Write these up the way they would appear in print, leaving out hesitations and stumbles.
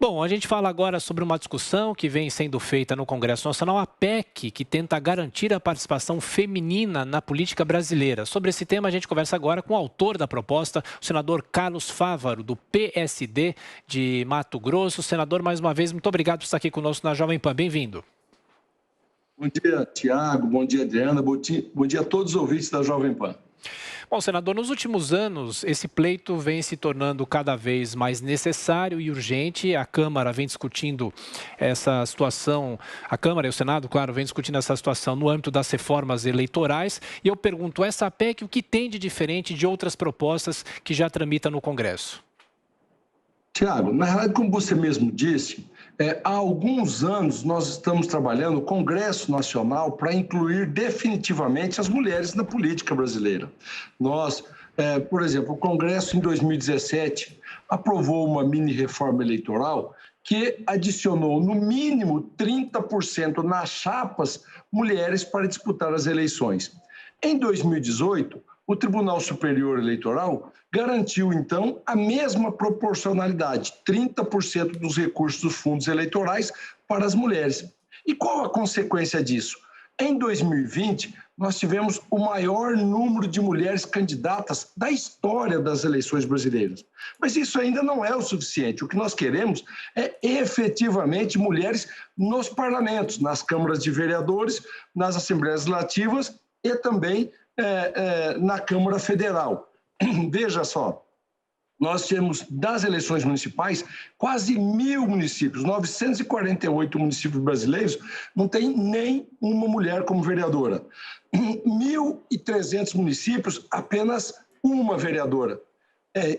Bom, a gente fala agora sobre uma discussão que vem sendo feita no Congresso Nacional, a PEC, que tenta garantir a participação feminina na política brasileira. Sobre esse tema, a gente conversa agora com o autor da proposta, o senador Carlos Fávaro, do PSD de Mato Grosso. Senador, mais uma vez, muito obrigado por estar aqui conosco na Jovem Pan. Bem-vindo. Bom dia, Tiago. Bom dia, Adriana. Bom dia a todos os ouvintes da Jovem Pan. Bom, senador, nos últimos anos, esse pleito vem se tornando cada vez mais necessário e urgente. A Câmara vem discutindo essa situação, a Câmara e o Senado, claro, vem discutindo essa situação no âmbito das reformas eleitorais. E eu pergunto, essa PEC, o que tem de diferente de outras propostas que já tramitam no Congresso? Tiago, na verdade, como você mesmo disse, há alguns anos nós estamos trabalhando no Congresso Nacional para incluir definitivamente as mulheres na política brasileira. Nós, por exemplo, o Congresso em 2017 aprovou uma mini-reforma eleitoral que adicionou no mínimo 30% nas chapas mulheres para disputar as eleições. Em 2018, o Tribunal Superior Eleitoral garantiu, então, a mesma proporcionalidade, 30% dos recursos dos fundos eleitorais para as mulheres. E qual a consequência disso? Em 2020, nós tivemos o maior número de mulheres candidatas da história das eleições brasileiras. Mas isso ainda não é o suficiente. O que nós queremos é efetivamente mulheres nos parlamentos, nas câmaras de vereadores, nas assembleias legislativas e também na Câmara Federal. Veja só, nós temos das eleições municipais quase 1.000 municípios, 948 municípios brasileiros, não tem nem uma mulher como vereadora. 1.300 municípios, apenas uma vereadora.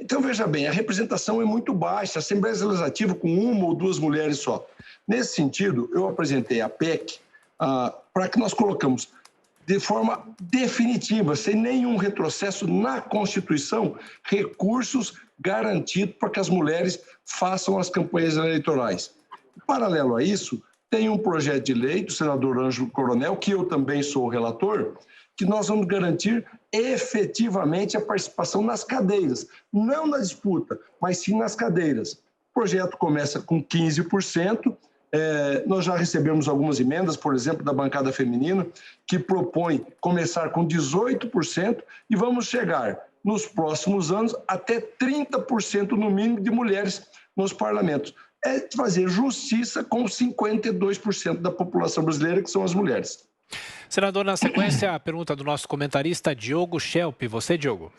Então, veja bem, a representação é muito baixa, a Assembleia Legislativa com uma ou duas mulheres só. Nesse sentido, eu apresentei a PEC para que nós colocamos de forma definitiva, sem nenhum retrocesso na Constituição, recursos garantidos para que as mulheres façam as campanhas eleitorais. Paralelo a isso, tem um projeto de lei do senador Ângelo Coronel, que eu também sou o relator, que nós vamos garantir efetivamente a participação nas cadeiras, não na disputa, mas sim nas cadeiras. O projeto começa com 15%, nós já recebemos algumas emendas, por exemplo, da bancada feminina, que propõe começar com 18% e vamos chegar, nos próximos anos, até 30% no mínimo de mulheres nos parlamentos. É fazer justiça com 52% da população brasileira, que são as mulheres. Senador, na sequência, a pergunta do nosso comentarista Diogo Schelp. Você, Diogo?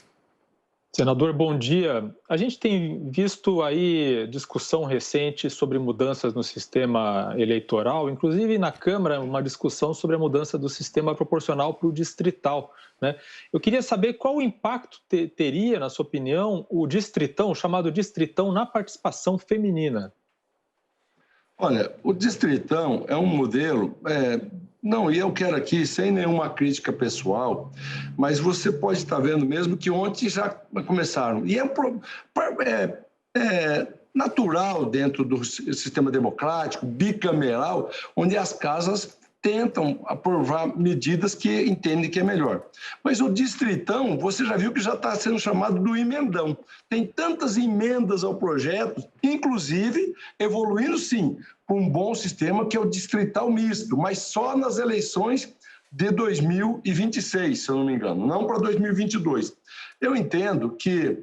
Senador, bom dia. A gente tem visto aí discussão recente sobre mudanças no sistema eleitoral, inclusive na Câmara, uma discussão sobre a mudança do sistema proporcional para o distrital, né? Eu queria saber qual o impacto teria, na sua opinião, o distritão, o chamado distritão, na participação feminina. Olha, o distritão é um modelo... Não, e eu quero aqui, sem nenhuma crítica pessoal, mas você pode estar vendo mesmo que ontem já começaram. E é natural dentro do sistema democrático, bicameral, onde as casas tentam aprovar medidas que entendem que é melhor. Mas o distritão, você já viu que já está sendo chamado do emendão. Tem tantas emendas ao projeto, inclusive evoluindo, sim, para um bom sistema que é o distrital misto, mas só nas eleições de 2026, se eu não me engano, não para 2022. Eu entendo que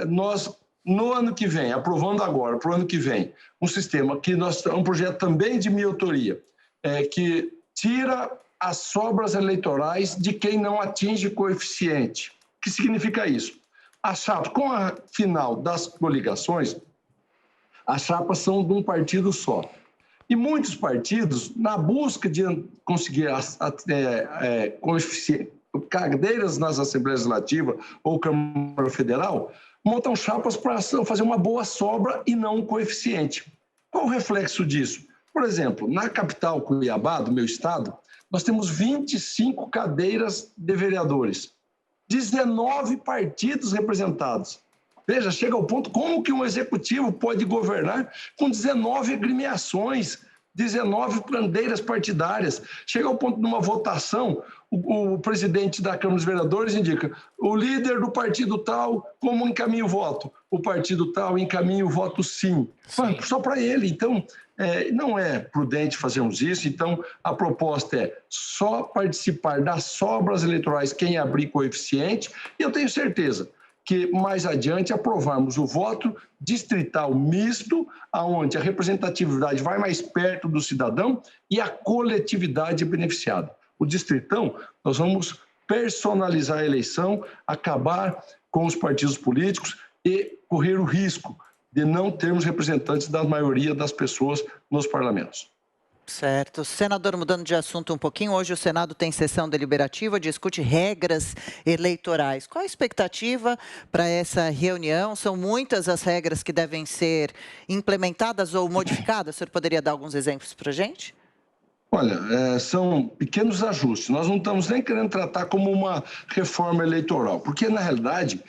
nós, no ano que vem, aprovando agora, para o ano que vem, um sistema que um projeto também de minha autoria, que tira as sobras eleitorais de quem não atinge coeficiente. O que significa isso? Com a final das coligações, as chapas são de um partido só. E muitos partidos, na busca de conseguir cadeiras nas Assembleias Legislativas ou Câmara Federal, montam chapas para fazer uma boa sobra e não um coeficiente. Qual o reflexo disso? Por exemplo, na capital Cuiabá, do meu estado, nós temos 25 cadeiras de vereadores, 19 partidos representados. Veja, chega ao ponto, como que um executivo pode governar com 19 agremiações 19 bandeiras partidárias. Chega ao ponto de uma votação, o presidente da Câmara dos Vereadores indica o líder do partido tal, como encaminha o voto? O partido tal encaminha o voto sim. Só para ele. Então, não é prudente fazermos isso. Então, a proposta é só participar das sobras eleitorais quem abrir coeficiente. E eu tenho certeza que mais adiante aprovarmos o voto distrital misto, onde a representatividade vai mais perto do cidadão e a coletividade é beneficiada. O distritão, nós vamos personalizar a eleição, acabar com os partidos políticos e correr o risco de não termos representantes da maioria das pessoas nos parlamentos. Certo. Senador, mudando de assunto um pouquinho, hoje o Senado tem sessão deliberativa, discute regras eleitorais. Qual a expectativa para essa reunião? São muitas as regras que devem ser implementadas ou modificadas? O senhor poderia dar alguns exemplos para a gente? Olha, são pequenos ajustes. Nós não estamos nem querendo tratar como uma reforma eleitoral, porque, na realidade,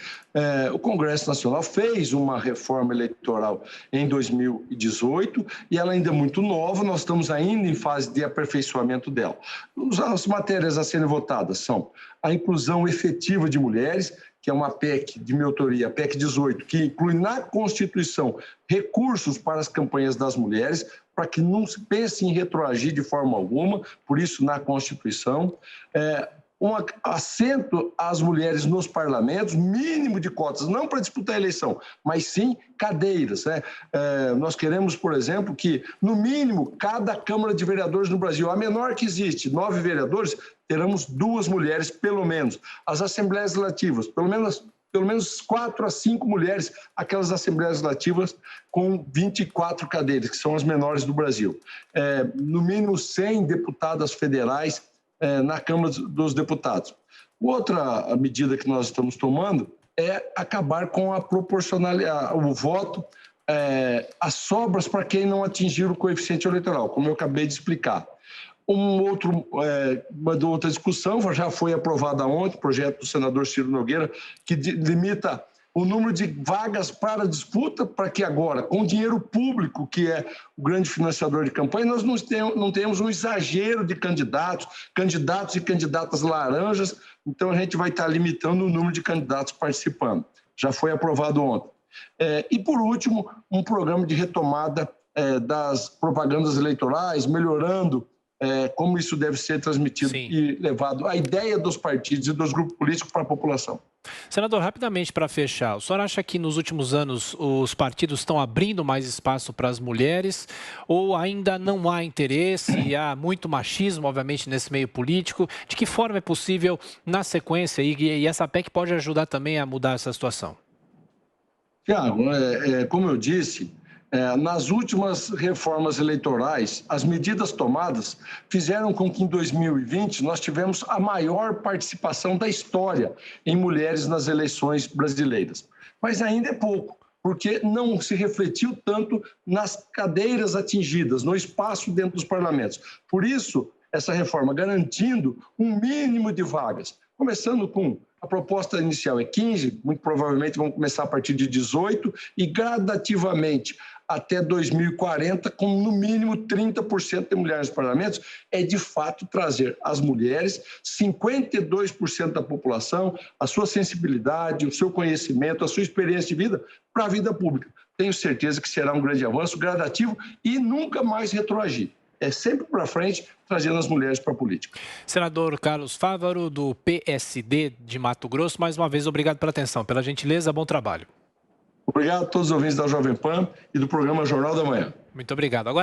o Congresso Nacional fez uma reforma eleitoral em 2018 e ela ainda é muito nova, nós estamos ainda em fase de aperfeiçoamento dela. As matérias a serem votadas são a inclusão efetiva de mulheres, que é uma PEC de minha autoria, a PEC 18, que inclui na Constituição recursos para as campanhas das mulheres, para que não se pense em retroagir de forma alguma, por isso na Constituição. Um assento às mulheres nos parlamentos, mínimo de cotas, não para disputar a eleição, mas sim cadeiras. Nós queremos, por exemplo, que, no mínimo, cada Câmara de Vereadores no Brasil, a menor que existe, 9 vereadores, teremos 2 mulheres, pelo menos. As Assembleias Legislativas, pelo menos 4 a 5 mulheres, aquelas Assembleias Legislativas com 24 cadeiras, que são as menores do Brasil. No mínimo 100 deputadas federais na Câmara dos Deputados. Outra medida que nós estamos tomando é acabar com a proporcionalidade, o voto, as sobras para quem não atingir o coeficiente eleitoral, como eu acabei de explicar. Uma outra discussão, já foi aprovada ontem, o projeto do senador Ciro Nogueira, que limita o número de vagas para disputa, para que agora, com dinheiro público, que é o grande financiador de campanha, nós não tenhamos um exagero de candidatos e candidatas laranjas, então a gente vai estar limitando o número de candidatos participando. Já foi aprovado ontem. E, por último, um programa de retomada das propagandas eleitorais, melhorando como isso deve ser transmitido e levado a ideia dos partidos e dos grupos políticos para a população. Senador, rapidamente para fechar, o senhor acha que nos últimos anos os partidos estão abrindo mais espaço para as mulheres ou ainda não há interesse e há muito machismo, obviamente, nesse meio político? De que forma é possível, na sequência, e essa PEC pode ajudar também a mudar essa situação? Tiago, como eu disse, nas últimas reformas eleitorais, as medidas tomadas fizeram com que em 2020 nós tivemos a maior participação da história em mulheres nas eleições brasileiras. Mas ainda é pouco, porque não se refletiu tanto nas cadeiras atingidas, no espaço dentro dos parlamentos. Por isso, essa reforma garantindo um mínimo de vagas, começando com a proposta inicial é 15, muito provavelmente vão começar a partir de 18 e gradativamente até 2040, com no mínimo 30% de mulheres nos parlamentos, é de fato trazer as mulheres, 52% da população, a sua sensibilidade, o seu conhecimento, a sua experiência de vida para a vida pública. Tenho certeza que será um grande avanço, gradativo e nunca mais retroagir. É sempre para frente, trazendo as mulheres para a política. Senador Carlos Fávaro, do PSD de Mato Grosso, mais uma vez, obrigado pela atenção, pela gentileza, bom trabalho. Obrigado a todos os ouvintes da Jovem Pan e do programa Jornal da Manhã. Muito obrigado.